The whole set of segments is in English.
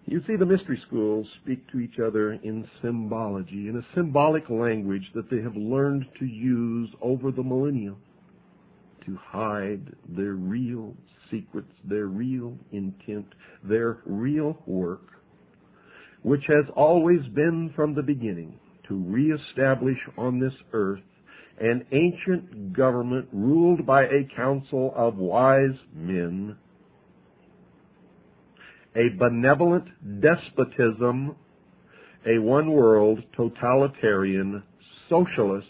You see, the mystery schools speak to each other in symbology, in a symbolic language that they have learned to use over the millennia to hide their real secrets, their real intent, their real work, which has always been from the beginning to reestablish on this earth an ancient government ruled by a council of wise men, a benevolent despotism, a one-world totalitarian socialist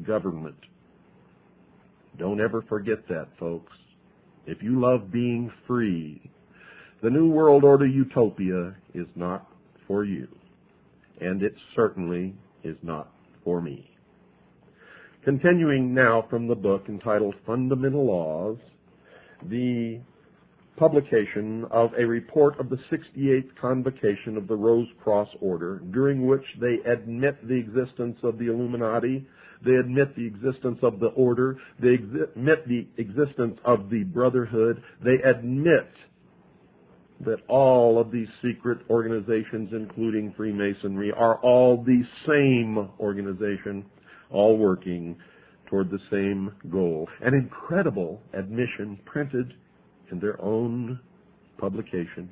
government. Don't ever forget that, folks. If you love being free, the New World Order utopia is not for you, and it certainly is not for me. Continuing now from the book entitled Fundamental Laws, the publication of a report of the 68th Convocation of the Rose Cross Order, during which they admit the existence of the Illuminati, they admit the existence of the Order, they admit the existence of the Brotherhood, they admit that all of these secret organizations, including Freemasonry, are all the same organization, all working toward the same goal. An incredible admission printed in their own publication,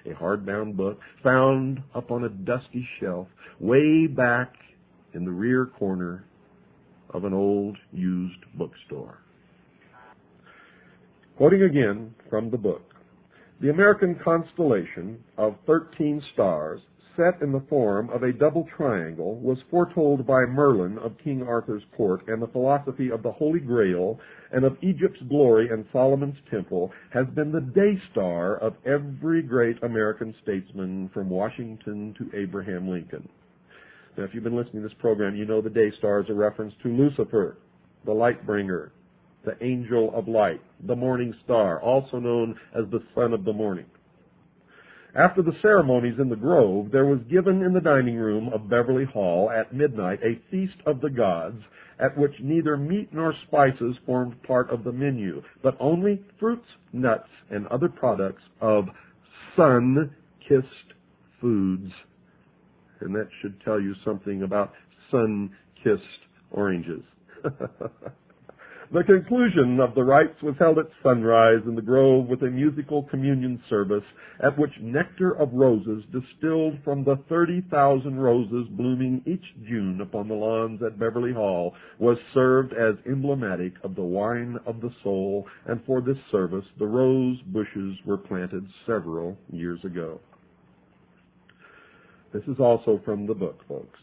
a hardbound book found up on a dusty shelf way back in the rear corner of an old used bookstore. Quoting again from the book, the American constellation of 13 stars set in the form of a double triangle was foretold by Merlin of King Arthur's court, and the philosophy of the Holy Grail and of Egypt's glory and Solomon's temple has been the day star of every great American statesman from Washington to Abraham Lincoln. Now, if you've been listening to this program, you know the day star is a reference to Lucifer, the light bringer, the angel of light, the morning star, also known as the son of the morning. After the ceremonies in the grove, there was given in the dining room of Beverly Hall at midnight a feast of the gods, at which neither meat nor spices formed part of the menu, but only fruits, nuts, and other products of sun-kissed foods. And that should tell you something about sun-kissed oranges. The conclusion of the rites was held at sunrise in the grove with a musical communion service at which nectar of roses distilled from the 30,000 roses blooming each June upon the lawns at Beverly Hall was served as emblematic of the wine of the soul, and for this service the rose bushes were planted several years ago. This is also from the book, folks.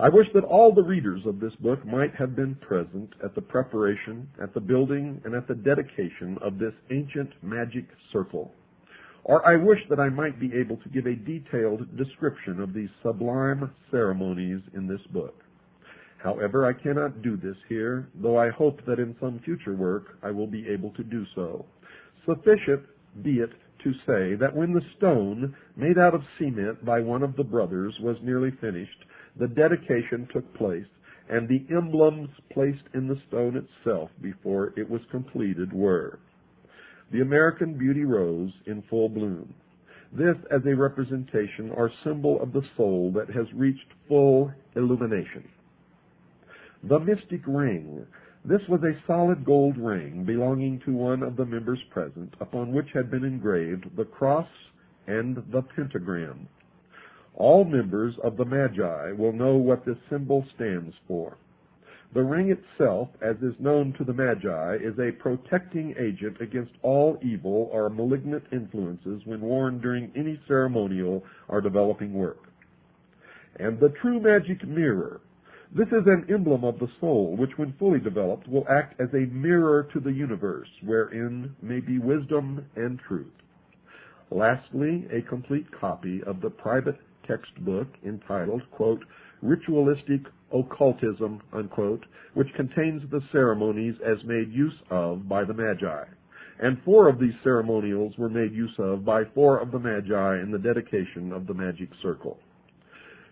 I wish that all the readers of this book might have been present at the preparation, at the building, and at the dedication of this ancient magic circle. Or I wish that I might be able to give a detailed description of these sublime ceremonies in this book. However, I cannot do this here, though I hope that in some future work I will be able to do so. Sufficient be it to say that when the stone, made out of cement by one of the brothers, was nearly finished, the dedication took place, and the emblems placed in the stone itself before it was completed were the American Beauty Rose in full bloom. This as a representation or symbol of the soul that has reached full illumination. The Mystic Ring. This was a solid gold ring belonging to one of the members present, upon which had been engraved the cross and the pentagram. All members of the Magi will know what this symbol stands for. The ring itself, as is known to the Magi, is a protecting agent against all evil or malignant influences when worn during any ceremonial or developing work. And the true magic mirror. This is an emblem of the soul, which when fully developed will act as a mirror to the universe, wherein may be wisdom and truth. Lastly, a complete copy of the private textbook entitled, quote, Ritualistic Occultism, unquote, which contains the ceremonies as made use of by the Magi. And 4 of these ceremonials were made use of by 4 of the Magi in the dedication of the magic circle.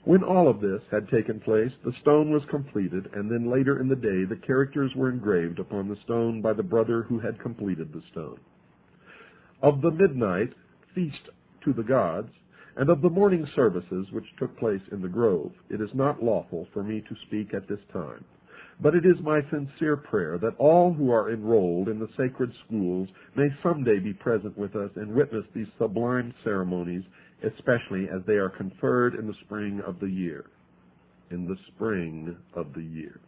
When all of this had taken place, the stone was completed, and then later in the day the characters were engraved upon the stone by the brother who had completed the stone. Of the midnight feast to the gods, and of the morning services which took place in the grove, it is not lawful for me to speak at this time. But it is my sincere prayer that all who are enrolled in the sacred schools may someday be present with us and witness these sublime ceremonies, especially as they are conferred in the spring of the year. In the spring of the year.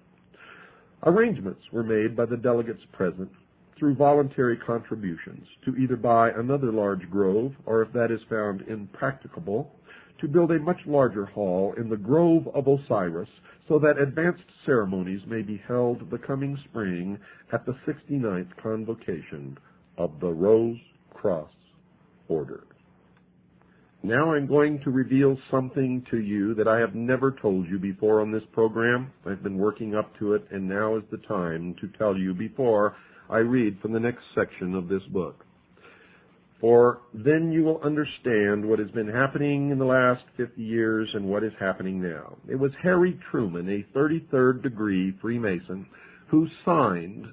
Arrangements were made by the delegates present through voluntary contributions to either buy another large grove, or if that is found impracticable, to build a much larger hall in the Grove of Osiris, so that advanced ceremonies may be held the coming spring at the 69th convocation of the Rose Cross Order. Now I'm going to reveal something to you that I have never told you before on this program. I've been working up to it, and now is the time to tell you before I read from the next section of this book. For then you will understand what has been happening in the last 50 years and what is happening now. It was Harry Truman, a 33rd degree Freemason, who signed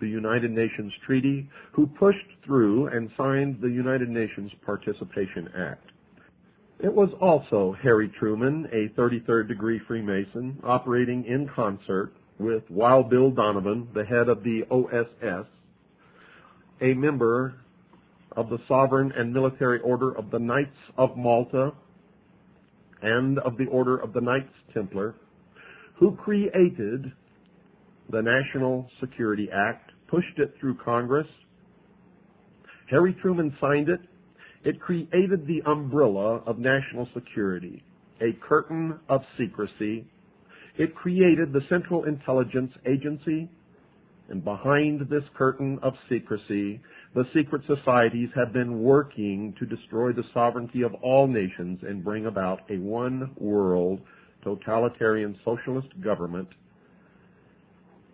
the United Nations Treaty, who pushed through and signed the United Nations Participation Act. It was also Harry Truman, a 33rd degree Freemason, operating in concert with Wild Bill Donovan, the head of the OSS, a member of the Sovereign and Military Order of the Knights of Malta and of the Order of the Knights Templar, who created the National Security Act, pushed it through Congress. Harry Truman signed it. It created the umbrella of national security, a curtain of secrecy. It created the Central Intelligence Agency, and behind this curtain of secrecy, the secret societies have been working to destroy the sovereignty of all nations and bring about a one-world totalitarian socialist government.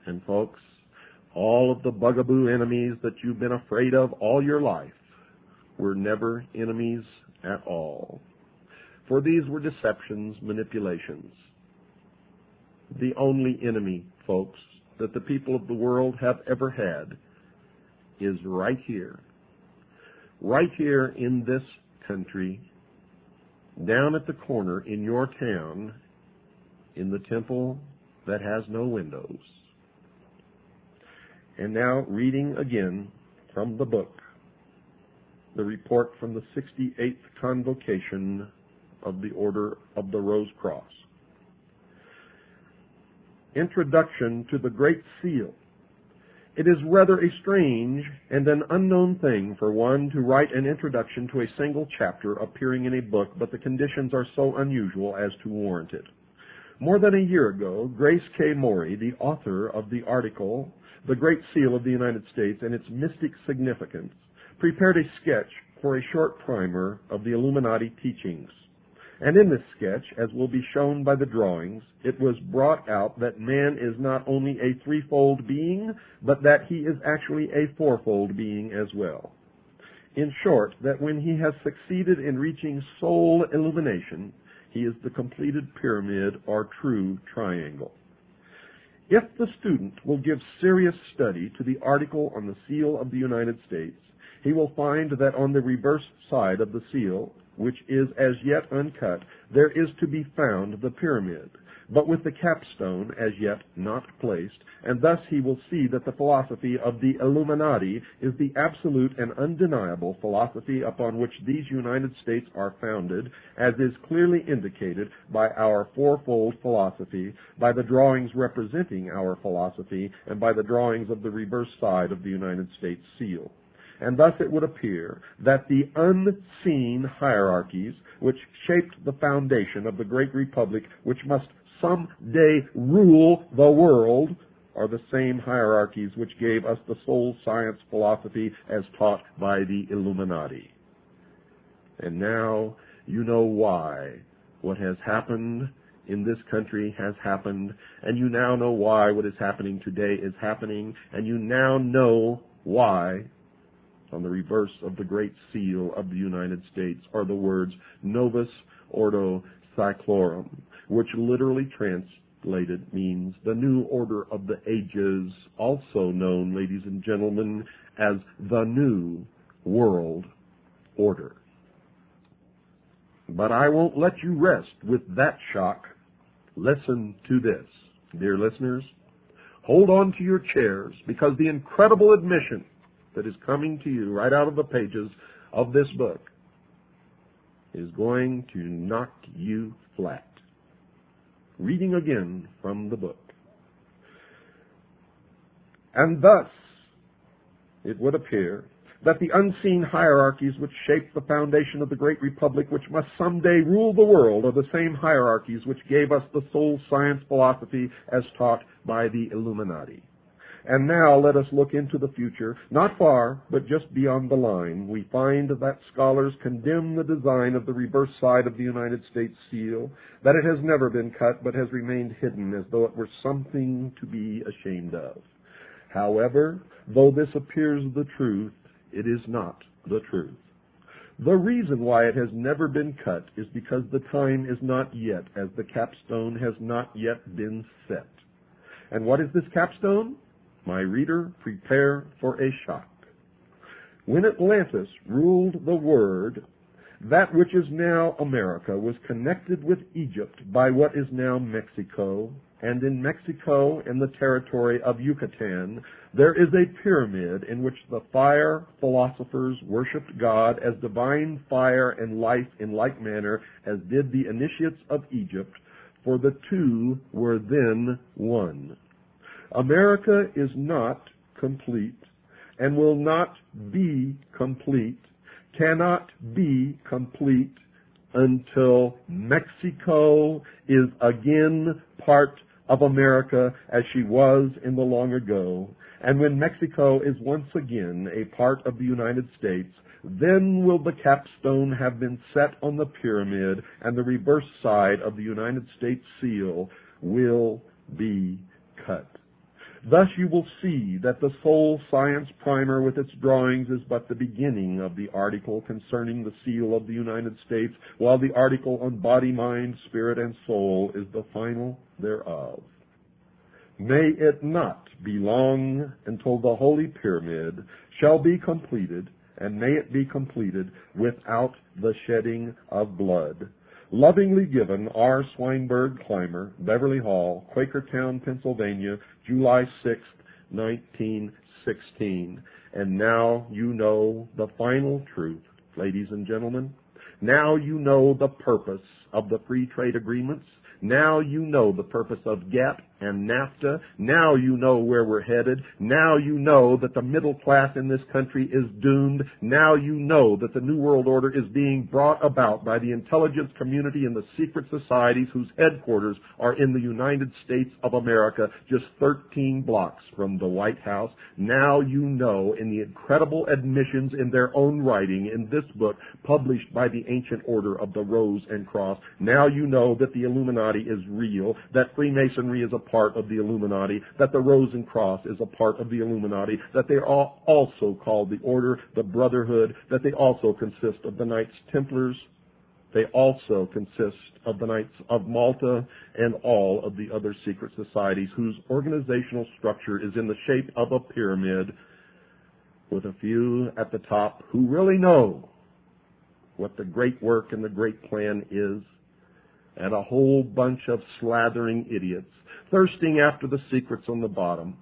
And folks, all of the bugaboo enemies that you've been afraid of all your life were never enemies at all. For these were deceptions, manipulations. The only enemy, folks, that the people of the world have ever had is right here in this country, down at the corner in your town, in the temple that has no windows. And now, reading again from the book, the report from the 68th Convocation of the Order of the Rose Cross. Introduction to the Great Seal. It is rather a strange and an unknown thing for one to write an introduction to a single chapter appearing in a book, but the conditions are so unusual as to warrant it. More than a year ago, Grace K. Morey, the author of the article, The Great Seal of the United States and Its Mystic Significance, prepared a sketch for a short primer of the Illuminati teachings. And in this sketch, as will be shown by the drawings, it was brought out that man is not only a threefold being, but that he is actually a fourfold being as well. In short, that when he has succeeded in reaching soul illumination, he is the completed pyramid or true triangle. If the student will give serious study to the article on the seal of the United States, he will find that on the reverse side of the seal, which is as yet uncut, there is to be found the pyramid, but with the capstone as yet not placed, and thus he will see that the philosophy of the Illuminati is the absolute and undeniable philosophy upon which these United States are founded, as is clearly indicated by our fourfold philosophy, by the drawings representing our philosophy, and by the drawings of the reverse side of the United States seal. And thus it would appear that the unseen hierarchies which shaped the foundation of the great republic, which must someday rule the world, are the same hierarchies which gave us the soul science philosophy as taught by the Illuminati. And now you know why what has happened in this country has happened, and you now know why what is happening today is happening, and you now know why on the reverse of the Great Seal of the United States are the words Novus Ordo Seclorum, which literally translated means the new order of the ages, also known, ladies and gentlemen, as the New World Order. But I won't let you rest with that shock. Listen to this, dear listeners. Hold on to your chairs, because the incredible admission that is coming to you right out of the pages of this book is going to knock you flat. Reading again from the book. And thus, it would appear that the unseen hierarchies which shape the foundation of the great republic which must someday rule the world are the same hierarchies which gave us the soul science philosophy as taught by the Illuminati. And now let us look into the future, not far, but just beyond the line. We find that scholars condemn the design of the reverse side of the United States seal, that it has never been cut but has remained hidden as though it were something to be ashamed of. However, though this appears the truth, it is not the truth. The reason why it has never been cut is because the time is not yet, as the capstone has not yet been set. And what is this capstone? My reader, prepare for a shock. When Atlantis ruled the world, that which is now America was connected with Egypt by what is now Mexico, and in Mexico and the territory of Yucatan, there is a pyramid in which the fire philosophers worshipped God as divine fire and life in like manner as did the initiates of Egypt, for the two were then one. America is not complete and will not be complete, cannot be complete until Mexico is again part of America as she was in the long ago. And when Mexico is once again a part of the United States, then will the capstone have been set on the pyramid, and the reverse side of the United States seal will be cut. Thus you will see that the Soul Science Primer with its drawings is but the beginning of the article concerning the seal of the United States, while the article on body, mind, spirit, and soul is the final thereof. May it not be long until the Holy Pyramid shall be completed, and may it be completed without the shedding of blood. Lovingly given, R. Swinburne Clymer, Beverly Hall, Quakertown, Pennsylvania, July 6, 1916. And now you know the final truth, ladies and gentlemen. Now you know the purpose of the free trade agreements. Now you know the purpose of GATT and NAFTA. Now you know where we're headed. Now you know that the middle class in this country is doomed. Now you know that the New World Order is being brought about by the intelligence community and the secret societies whose headquarters are in the United States of America, just 13 blocks from the White House. Now you know, in the incredible admissions in their own writing in this book published by the Ancient Order of the Rose and Cross, now you know that the Illuminati is real, that Freemasonry is a part of the Illuminati, that the Rose and Cross is a part of the Illuminati, that they are also called the Order, the Brotherhood, that they also consist of the Knights Templars, they also consist of the Knights of Malta, and all of the other secret societies whose organizational structure is in the shape of a pyramid, with a few at the top who really know what the great work and the great plan is, and a whole bunch of slathering idiots thirsting after the secrets on the bottom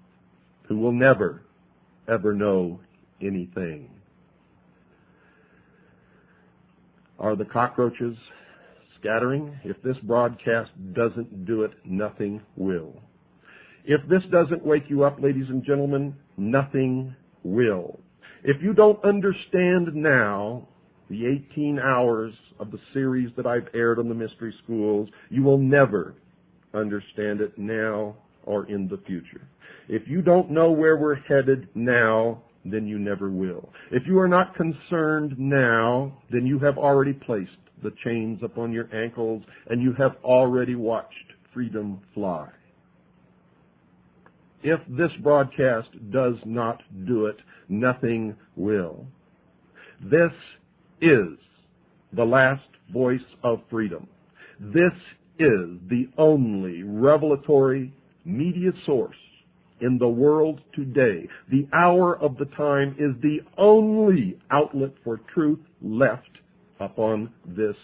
who will never, ever know anything. Are the cockroaches scattering? If this broadcast doesn't do it, nothing will. If this doesn't wake you up, ladies and gentlemen, nothing will. If you don't understand now the 18 hours of the series that I've aired on the mystery schools, you will never understand it now or in the future. If you don't know where we're headed now, then you never will. If you are not concerned now, then you have already placed the chains upon your ankles and you have already watched freedom fly. If this broadcast does not do it, nothing will. This is the last voice of freedom. This is the only revelatory media source in the world today. The hour of the time is the only outlet for truth left upon this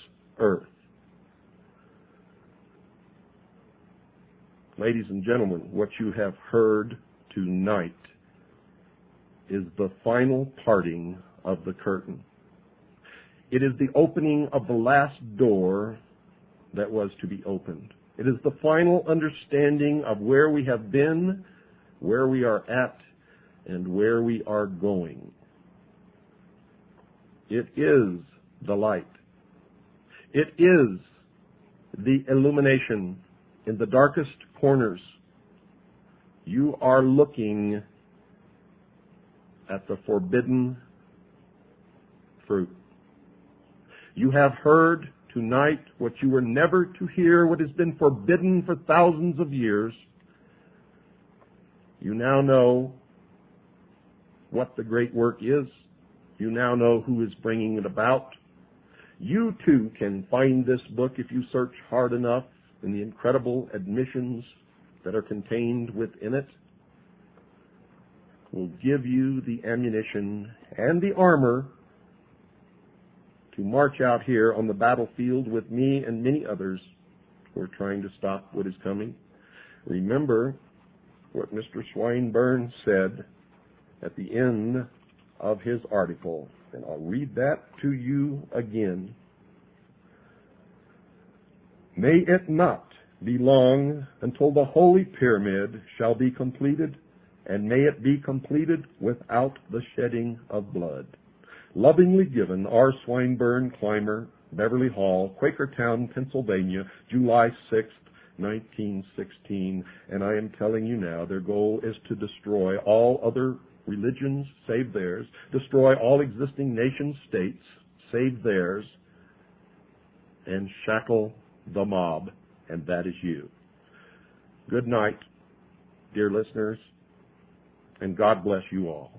earth. Ladies and gentlemen, what you have heard tonight is the final parting of the curtain. It is the opening of the last door that was to be opened. It is the final understanding of where we have been, where we are at, and where we are going. It is the light. It is the illumination in the darkest corners. You are looking at the forbidden fruit. You have heard tonight what you were never to hear, what has been forbidden for thousands of years. You now know what the great work is. You now know who is bringing it about. You too can find this book if you search hard enough in the incredible admissions that are contained within it. Will give you the ammunition and the armor to march out here on the battlefield with me and many others who are trying to stop what is coming. Remember what Mr. Swinburne said at the end of his article, and I'll read that to you again. May it not be long until the Holy Pyramid shall be completed, and may it be completed without the shedding of blood. Lovingly given, R. Swinburne, Clymer, Beverly Hall, Quakertown, Pennsylvania, July 6th, 1916. And I am telling you now, their goal is to destroy all other religions save theirs, destroy all existing nation states save theirs, and shackle the mob, and that is you. Good night, dear listeners, and God bless you all.